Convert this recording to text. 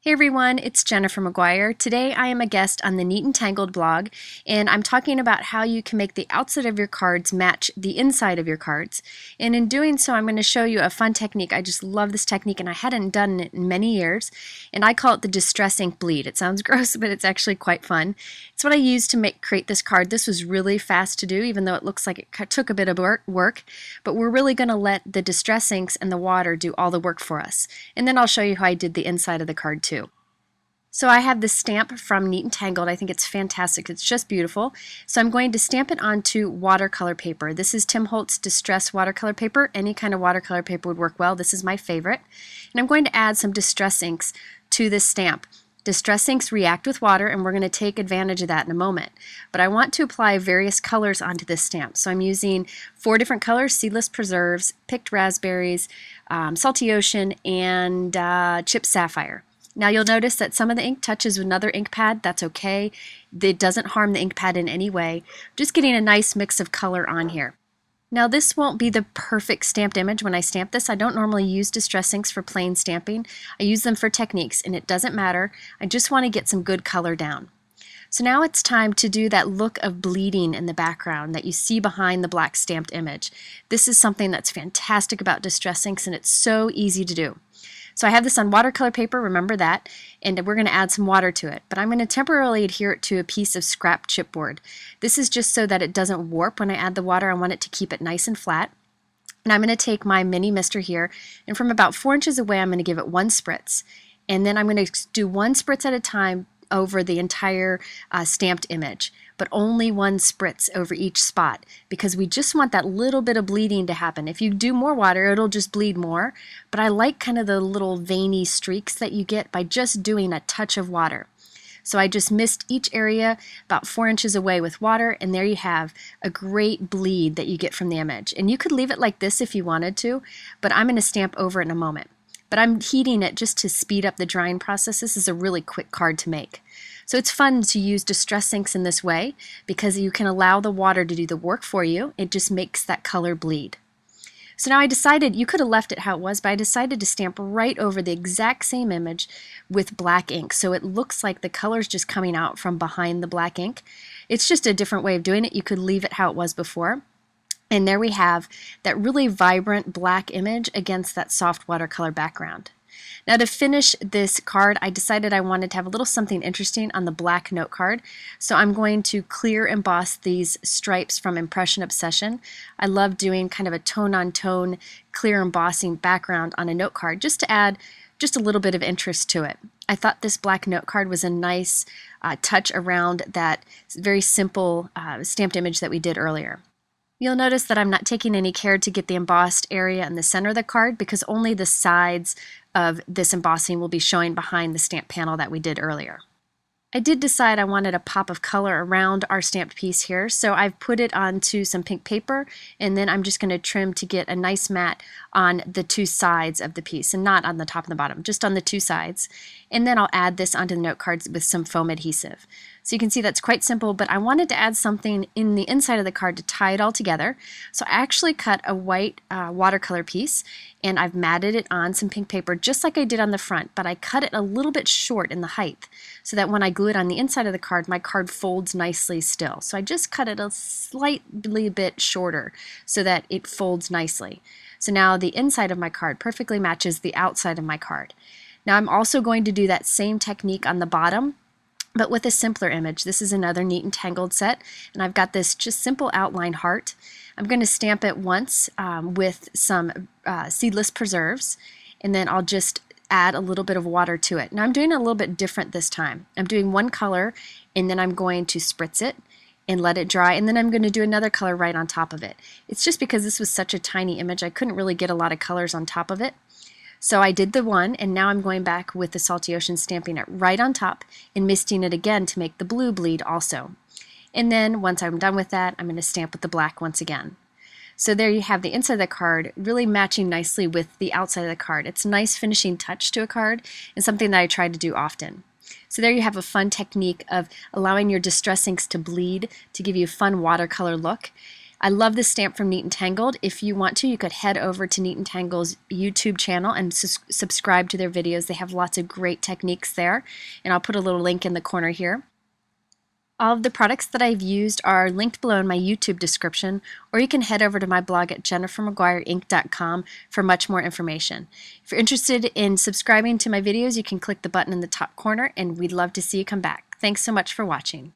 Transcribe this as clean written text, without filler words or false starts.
Hey everyone, it's Jennifer McGuire. Today I am a guest on the Neat and Tangled blog, and I'm talking about how you can make the outside of your cards match the inside of your cards. And in doing so, I'm going to show you a fun technique. I just love this technique, and I hadn't done it in many years, and I call it the distress ink bleed. It sounds gross, but it's actually quite fun. It's what I used to create this card. This was really fast to do, even though it looks like it took a bit of work, but we're really going to let the distress inks and the water do all the work for us. And then I'll show you how I did the inside of the card too. So I have this stamp from Neat and Tangled. I think it's fantastic. It's just beautiful. So I'm going to stamp it onto watercolor paper. This is Tim Holtz Distress watercolor paper. Any kind of watercolor paper would work well. This is my favorite. And I'm going to add some distress inks to this stamp. Distress inks react with water, and we're going to take advantage of that in a moment. But I want to apply various colors onto this stamp. So I'm using 4 different colors: Seedless Preserves, Picked Raspberries, Salty Ocean, and Chipped Sapphire. Now you'll notice that some of the ink touches another ink pad. That's okay. It doesn't harm the ink pad in any way. Just getting a nice mix of color on here. Now this won't be the perfect stamped image when I stamp this. I don't normally use distress inks for plain stamping. I use them for techniques, and it doesn't matter. I just want to get some good color down. So now it's time to do that look of bleeding in the background that you see behind the black stamped image. This is something that's fantastic about distress inks, and it's so easy to do. So I have this on watercolor paper, remember that, and we're going to add some water to it. But I'm going to temporarily adhere it to a piece of scrap chipboard. This is just so that it doesn't warp when I add the water. I want it to keep it nice and flat. And I'm going to take my mini mister here, and from about 4 inches away I'm going to give it 1 spritz. And then I'm going to do 1 spritz at a time over the entire stamped image, but only 1 spritz over each spot, because we just want that little bit of bleeding to happen. If you do more water, it'll just bleed more, but I like kind of the little veiny streaks that you get by just doing a touch of water. So I just mist each area about 4 inches away with water, and there you have a great bleed that you get from the image. And you could leave it like this if you wanted to, but I'm going to stamp over it in a moment. But I'm heating it just to speed up the drying process. This is a really quick card to make. So it's fun to use distress inks in this way because you can allow the water to do the work for you. It just makes that color bleed. So now I decided, you could have left it how it was, but I decided to stamp right over the exact same image with black ink. So it looks like the color's just coming out from behind the black ink. It's just a different way of doing it. You could leave it how it was before. And there we have that really vibrant black image against that soft watercolor background. Now to finish this card, I decided I wanted to have a little something interesting on the black note card. So I'm going to clear emboss these stripes from Impression Obsession. I love doing kind of a tone-on-tone clear embossing background on a note card just to add just a little bit of interest to it. I thought this black note card was a nice touch around that very simple stamped image that we did earlier. You'll notice that I'm not taking any care to get the embossed area in the center of the card because only the sides of this embossing will be showing behind the stamp panel that we did earlier. I did decide I wanted a pop of color around our stamped piece here, so I've put it onto some pink paper, and then I'm just going to trim to get a nice mat on the 2 sides of the piece, and not on the top and the bottom, just on the 2 sides. And then I'll add this onto the note cards with some foam adhesive. So you can see that's quite simple, but I wanted to add something in the inside of the card to tie it all together. So I actually cut a white watercolor piece, and I've matted it on some pink paper just like I did on the front, but I cut it a little bit short in the height so that when I glue it on the inside of the card, my card folds nicely still. So I just cut it a slightly bit shorter so that it folds nicely. So now the inside of my card perfectly matches the outside of my card. Now I'm also going to do that same technique on the bottom, but with a simpler image. This is another Neat and Tangled set, and I've got this just simple outline heart. I'm going to stamp it once with some Seedless Preserves, and then I'll just add a little bit of water to it. Now I'm doing it a little bit different this time. I'm doing one color, and then I'm going to spritz it and let it dry, and then I'm going to do another color right on top of it. It's just because this was such a tiny image, I couldn't really get a lot of colors on top of it. So I did the one, and now I'm going back with the Salty Ocean, stamping it right on top and misting it again to make the blue bleed also. And then once I'm done with that, I'm going to stamp with the black once again. So there you have the inside of the card really matching nicely with the outside of the card. It's a nice finishing touch to a card and something that I try to do often. So there you have a fun technique of allowing your distress inks to bleed to give you a fun watercolor look. I love this stamp from Neat and Tangled. If you want to, you could head over to Neat and Tangled's YouTube channel and subscribe to their videos. They have lots of great techniques there, and I'll put a little link in the corner here. All of the products that I've used are linked below in my YouTube description, or you can head over to my blog at jennifermcguireinc.com for much more information. If you're interested in subscribing to my videos, you can click the button in the top corner, and we'd love to see you come back. Thanks so much for watching.